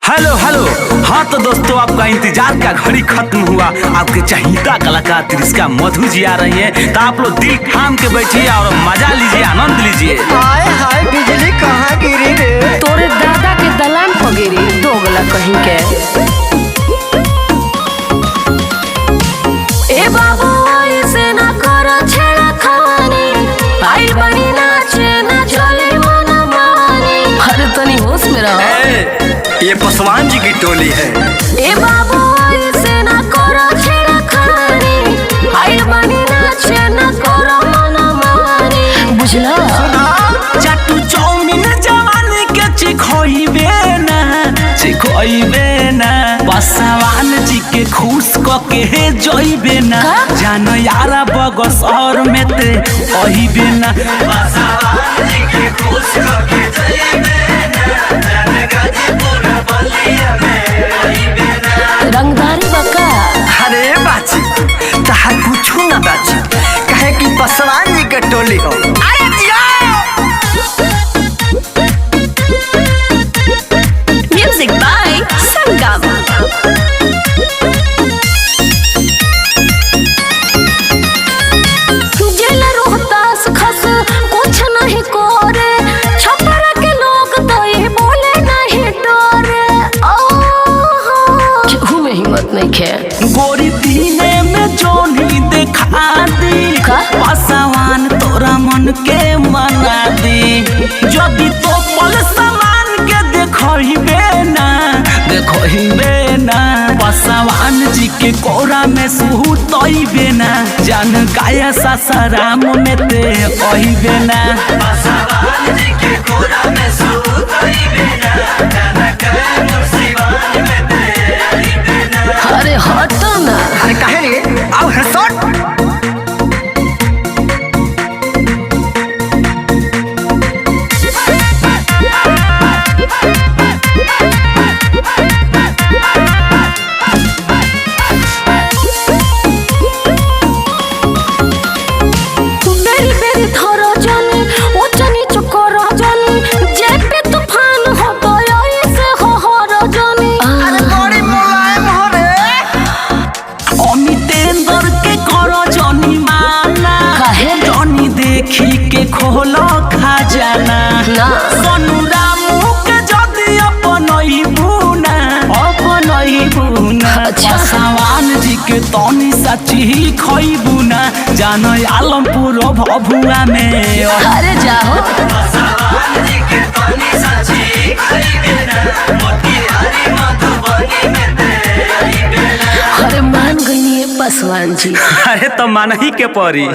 Hello hello. हाँ तो दोस्तों, आपका इंतजार का घड़ी खत्म हुआ। आपके चहीता कलाकार त्रिशका मधु जी आ रही है, तो आप लोग दिल थाम के बैठिए और मजा लीजिए, आनंद लीजिए। हाय हाय बिजली कहाँ गिरी रे? तोरे दादा के दलान पर गिरी, दोगला कहीं के। ए बाबू ऐसे ना करो छेड़ा खानी, आई बनी नाचे ना चले मन मानी। अरे तनी होश में रहो। ये पासवान जी की टोली है। ए बाबू ऐसे ना करो छेड़ा खानी, आई बनी नाचे ना करो मन मानी। बुझला? चाटू चौमिन जवानी के चिखोइबे ना, पासवान जी के खुश के जोइबे ना। जान यारा बगसर में ते ओहिबे ना, पासवान जी के खुश के जोइबे ना। जान गाजीपुर बलिया में ओहिबे ना। रंगदारी बका। अरे बाची तहार पूछू ना बाची, कहे कि पासवान जी के टोली हो। अरे म्यूजिक बाय संगम। जेल रोहतास खस कुछ नहीं कोरे, छपरा के लोग तो ये बोले नहीं डरे। केहू में हिम्मत नहीं खे। गोरी दीने में जोनी देखा दी, पासवान तोरा मन के मना दी। जदि तो पल समान के देखोइबे ना, पासवान जी के कोरा में सुतइबे ना। जान गाया सासाराम में ते ओइबे ना, पासवान जी के कोरा में सुतइबे ना। जान गाया मुर्शिदाबाद में ते ओइबे ना। अरे हटो ना। अरे कहे रे आओ हसट। देखी के खोलो खजाना, सोनू रामू के जदि अपनइबू ना। पासवान जी के तनी सची खइबू ना। जान आलमपुर भभुआ में अरे जाओ। पासवान जी के तनी सची खइबे ना। मोतिहारी मधुबनी में ते आइबे ना। अरे मान गई पासवान जी। अरे तो मान ही के परी।